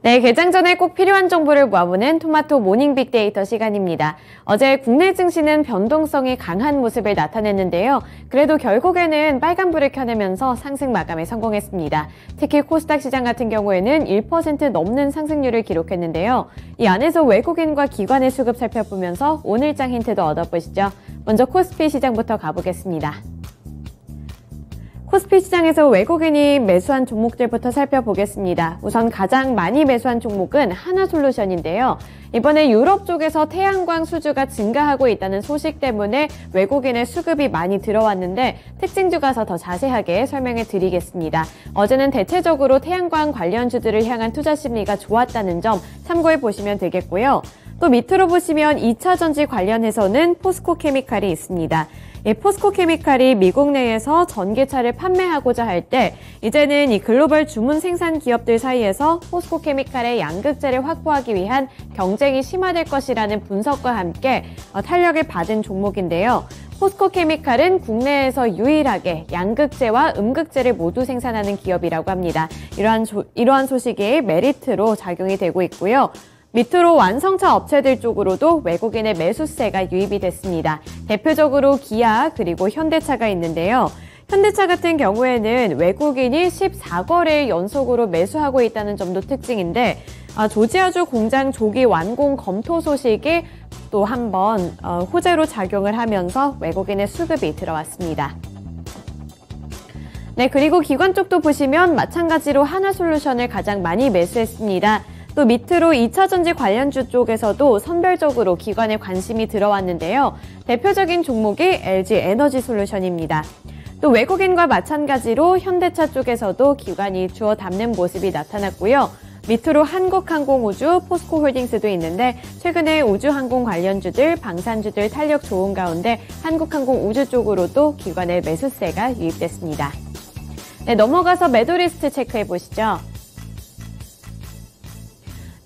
네, 개장 전에 꼭 필요한 정보를 모아보는 토마토 모닝 빅데이터 시간입니다. 어제 국내 증시는 변동성이 강한 모습을 나타냈는데요. 그래도 결국에는 빨간불을 켜내면서 상승 마감에 성공했습니다. 특히 코스닥 시장 같은 경우에는 1% 넘는 상승률을 기록했는데요. 이 안에서 외국인과 기관의 수급 살펴보면서 오늘장 힌트도 얻어보시죠. 먼저 코스피 시장부터 가보겠습니다. 코스피 시장에서 외국인이 매수한 종목들부터 살펴보겠습니다. 우선 가장 많이 매수한 종목은 하나솔루션인데요. 이번에 유럽 쪽에서 태양광 수주가 증가하고 있다는 소식 때문에 외국인의 수급이 많이 들어왔는데 특징주 가서 더 자세하게 설명해 드리겠습니다. 어제는 대체적으로 태양광 관련주들을 향한 투자 심리가 좋았다는 점 참고해 보시면 되겠고요. 또 밑으로 보시면 2차전지 관련해서는 포스코케미칼이 있습니다. 이 포스코케미칼이 미국 내에서 전기차를 판매하고자 할 때 이제는 이 글로벌 주문 생산 기업들 사이에서 포스코케미칼의 양극재를 확보하기 위한 경쟁이 심화될 것이라는 분석과 함께 탄력을 받은 종목인데요. 포스코케미칼은 국내에서 유일하게 양극재와 음극재를 모두 생산하는 기업이라고 합니다. 이러한 소식이 메리트로 작용이 되고 있고요. 밑으로 완성차 업체들 쪽으로도 외국인의 매수세가 유입이 됐습니다. 대표적으로 기아 그리고 현대차가 있는데요. 현대차 같은 경우에는 외국인이 14거래일 연속으로 매수하고 있다는 점도 특징인데 조지아주 공장 조기 완공 검토 소식이 또 한번 호재로 작용을 하면서 외국인의 수급이 들어왔습니다. 네, 그리고 기관 쪽도 보시면 마찬가지로 하나솔루션을 가장 많이 매수했습니다. 또 밑으로 2차전지 관련주 쪽에서도 선별적으로 기관의 관심이 들어왔는데요. 대표적인 종목이 LG에너지솔루션입니다. 또 외국인과 마찬가지로 현대차 쪽에서도 기관이 주워 담는 모습이 나타났고요. 밑으로 한국항공우주, 포스코홀딩스도 있는데 최근에 우주항공 관련주들, 방산주들 탄력 좋은 가운데 한국항공우주 쪽으로도 기관의 매수세가 유입됐습니다. 네, 넘어가서 매도 리스트 체크해 보시죠.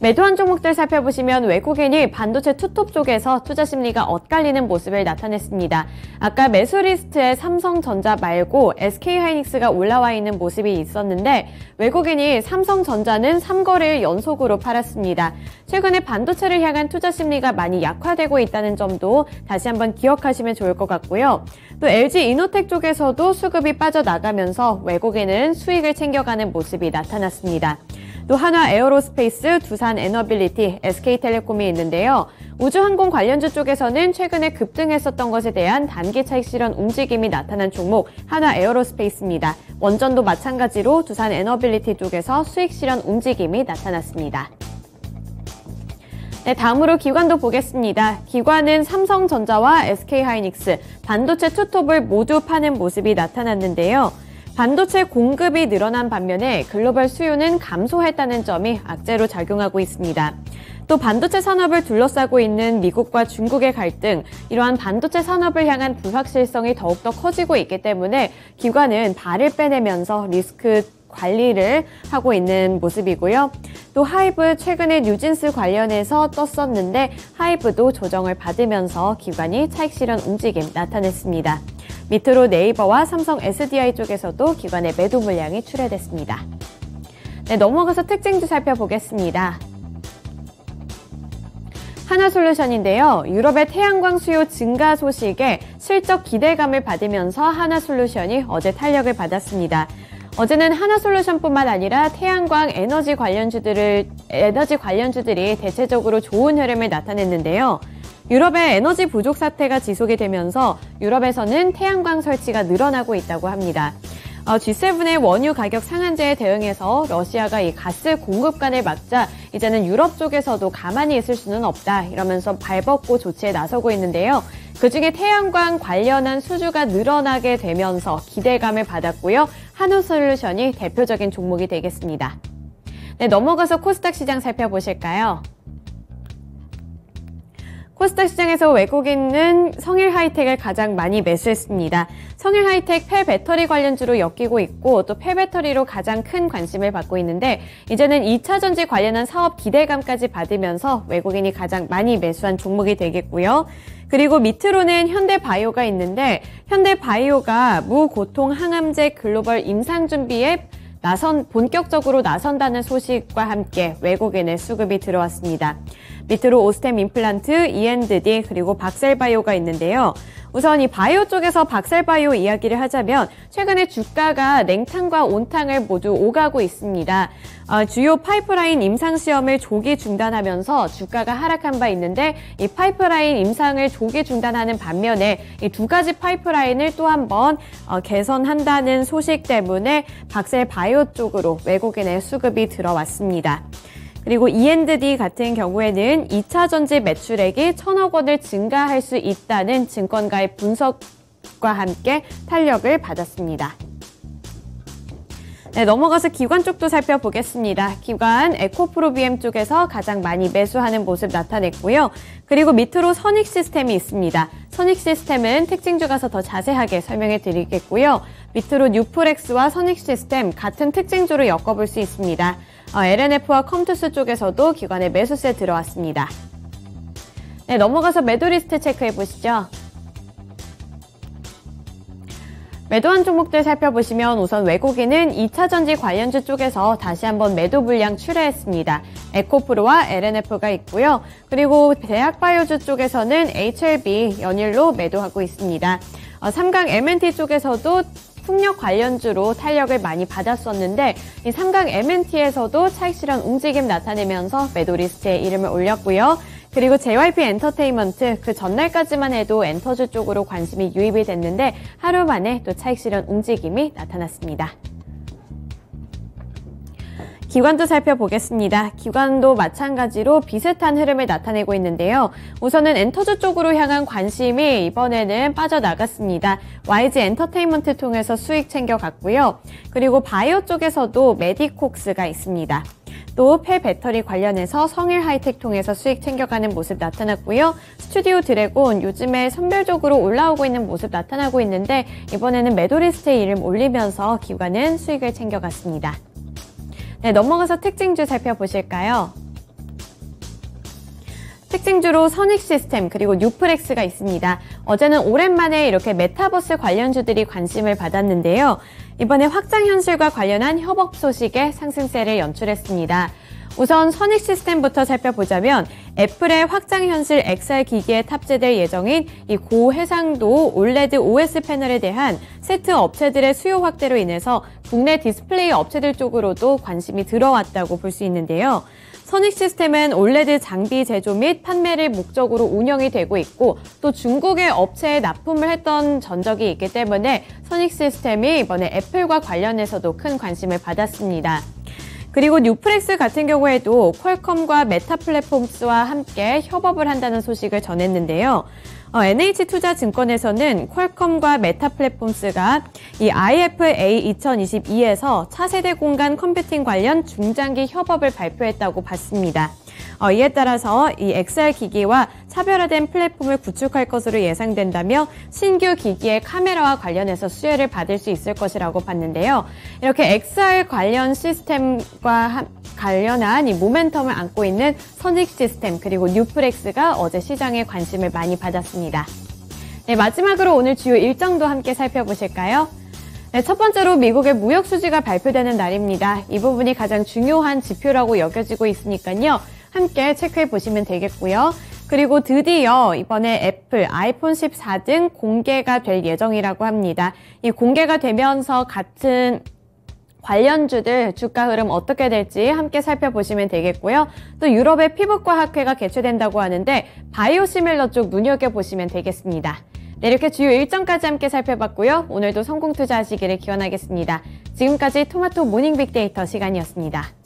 매도한 종목들 살펴보시면 외국인이 반도체 투톱 쪽에서 투자 심리가 엇갈리는 모습을 나타냈습니다. 아까 매수 리스트에 삼성전자 말고 SK하이닉스가 올라와 있는 모습이 있었는데 외국인이 삼성전자는 3거래일 연속으로 팔았습니다. 최근에 반도체를 향한 투자 심리가 많이 약화되고 있다는 점도 다시 한번 기억하시면 좋을 것 같고요. 또 LG이노텍 쪽에서도 수급이 빠져나가면서 외국인은 수익을 챙겨가는 모습이 나타났습니다. 또 한화에어로스페이스, 두산에너빌리티, SK텔레콤이 있는데요. 우주항공 관련주 쪽에서는 최근에 급등했었던 것에 대한 단기 차익 실현 움직임이 나타난 종목 한화에어로스페이스입니다. 원전도 마찬가지로 두산에너빌리티 쪽에서 수익 실현 움직임이 나타났습니다. 네, 다음으로 기관도 보겠습니다. 기관은 삼성전자와 SK하이닉스, 반도체 투톱을 모두 파는 모습이 나타났는데요. 반도체 공급이 늘어난 반면에 글로벌 수요는 감소했다는 점이 악재로 작용하고 있습니다. 또 반도체 산업을 둘러싸고 있는 미국과 중국의 갈등, 이러한 반도체 산업을 향한 불확실성이 더욱더 커지고 있기 때문에 기관은 발을 빼내면서 리스크 관리를 하고 있는 모습이고요. 또 하이브 최근에 뉴진스 관련해서 떴었는데 하이브도 조정을 받으면서 기관이 차익 실현 움직임 나타냈습니다. 밑으로 네이버와 삼성 SDI 쪽에서도 기관의 매도 물량이 출회됐습니다. 네, 넘어가서 특징주 살펴보겠습니다. 하나솔루션인데요. 유럽의 태양광 수요 증가 소식에 실적 기대감을 받으면서 하나솔루션이 어제 탄력을 받았습니다. 어제는 하나솔루션뿐만 아니라 태양광 에너지 관련주들이 대체적으로 좋은 흐름을 나타냈는데요. 유럽의 에너지 부족 사태가 지속이 되면서 유럽에서는 태양광 설치가 늘어나고 있다고 합니다. G7의 원유 가격 상한제에 대응해서 러시아가 이 가스 공급관을 막자 이제는 유럽 쪽에서도 가만히 있을 수는 없다 이러면서 발벗고 조치에 나서고 있는데요. 그중에 태양광 관련한 수주가 늘어나게 되면서 기대감을 받았고요. 하나솔루션이 대표적인 종목이 되겠습니다. 네, 넘어가서 코스닥 시장 살펴보실까요? 코스닥 시장에서 외국인은 성일하이텍을 가장 많이 매수했습니다. 성일하이텍 폐배터리 관련주로 엮이고 있고 또 폐배터리로 가장 큰 관심을 받고 있는데 이제는 2차전지 관련한 사업 기대감까지 받으면서 외국인이 가장 많이 매수한 종목이 되겠고요. 그리고 밑으로는 현대바이오가 있는데 현대바이오가 무고통 항암제 글로벌 임상 준비에 본격적으로 나선다는 소식과 함께 외국인의 수급이 들어왔습니다. 밑으로 오스템 임플란트, E&D, 그리고 박셀바이오가 있는데요. 우선 이 바이오 쪽에서 박셀바이오 이야기를 하자면 최근에 주가가 냉탕과 온탕을 모두 오가고 있습니다. 주요 파이프라인 임상 시험을 조기 중단하면서 주가가 하락한 바 있는데 이 파이프라인 임상을 조기 중단하는 반면에 이 두 가지 파이프라인을 또 한 번 개선한다는 소식 때문에 박셀바이오 쪽으로 외국인의 수급이 들어왔습니다. 그리고 E&D 같은 경우에는 2차 전지 매출액이 1,000억 원을 증가할 수 있다는 증권가의 분석과 함께 탄력을 받았습니다. 네, 넘어가서 기관 쪽도 살펴보겠습니다. 기관 에코프로비엠 쪽에서 가장 많이 매수하는 모습 나타냈고요. 그리고 밑으로 선익시스템이 있습니다. 선익시스템은 특징주 가서 더 자세하게 설명해 드리겠고요. 밑으로 뉴프렉스와 선익시스템 같은 특징주로 엮어볼 수 있습니다. LNF와 컴투스 쪽에서도 기관의 매수세 들어왔습니다. 네, 넘어가서 매도 리스트 체크해 보시죠. 매도한 종목들 살펴보시면 우선 외국인은 2차 전지 관련주 쪽에서 다시 한번 매도 물량 출회했습니다. 에코프로와 LNF가 있고요. 그리고 대학바이오주 쪽에서는 HLB 연일로 매도하고 있습니다. 3강 M&T 쪽에서도 풍력 관련주로 탄력을 많이 받았었는데 이 3강 M&T에서도 차익 실현 움직임 나타내면서 매도 리스트에 이름을 올렸고요. 그리고 JYP 엔터테인먼트 그 전날까지만 해도 엔터주 쪽으로 관심이 유입이 됐는데 하루 만에 또 차익 실현 움직임이 나타났습니다. 기관도 살펴보겠습니다. 기관도 마찬가지로 비슷한 흐름을 나타내고 있는데요. 우선은 엔터주 쪽으로 향한 관심이 이번에는 빠져나갔습니다. YG 엔터테인먼트 통해서 수익 챙겨갔고요. 그리고 바이오 쪽에서도 메디콕스가 있습니다. 또 폐배터리 관련해서 성일 하이텍 통해서 수익 챙겨가는 모습 나타났고요. 스튜디오 드래곤 요즘에 선별적으로 올라오고 있는 모습 나타나고 있는데 이번에는 매도 리스트에 이름 올리면서 기관은 수익을 챙겨갔습니다. 네, 넘어가서 특징주 살펴보실까요? 특징주로 선익시스템 그리고 뉴프렉스가 있습니다. 어제는 오랜만에 이렇게 메타버스 관련주들이 관심을 받았는데요. 이번에 확장현실과 관련한 협업 소식에 상승세를 연출했습니다. 우선 선익시스템부터 살펴보자면 애플의 확장현실 XR 기기에 탑재될 예정인 이 고해상도 올레드 OS 패널에 대한 세트 업체들의 수요 확대로 인해서 국내 디스플레이 업체들 쪽으로도 관심이 들어왔다고 볼 수 있는데요. 선익시스템은 올레드 장비 제조 및 판매를 목적으로 운영이 되고 있고 또 중국의 업체에 납품을 했던 전적이 있기 때문에 선익시스템이 이번에 애플과 관련해서도 큰 관심을 받았습니다. 그리고 뉴프렉스 같은 경우에도 퀄컴과 메타플랫폼스와 함께 협업을 한다는 소식을 전했는데요. NH투자증권에서는 퀄컴과 메타플랫폼스가 이 IFA 2022에서 차세대 공간 컴퓨팅 관련 중장기 협업을 발표했다고 봤습니다. 이에 따라서 이 XR 기기와 차별화된 플랫폼을 구축할 것으로 예상된다며 신규 기기의 카메라와 관련해서 수혜를 받을 수 있을 것이라고 봤는데요. 이렇게 XR 관련 시스템과 관련한 이 모멘텀을 안고 있는 선익시스템 그리고 뉴프렉스가 어제 시장에 관심을 많이 받았습니다. 네, 마지막으로 오늘 주요 일정도 함께 살펴보실까요? 네, 첫 번째로 미국의 무역 수지가 발표되는 날입니다. 이 부분이 가장 중요한 지표라고 여겨지고 있으니까요. 함께 체크해 보시면 되겠고요. 그리고 드디어 이번에 애플 아이폰 14 등 공개가 될 예정이라고 합니다. 이 공개가 되면서 같은 관련주들 주가 흐름 어떻게 될지 함께 살펴보시면 되겠고요. 또 유럽의 피부과학회가 개최된다고 하는데 바이오시밀러 쪽 눈여겨보시면 되겠습니다. 네, 이렇게 주요 일정까지 함께 살펴봤고요. 오늘도 성공 투자하시기를 기원하겠습니다. 지금까지 토마토 모닝 빅데이터 시간이었습니다.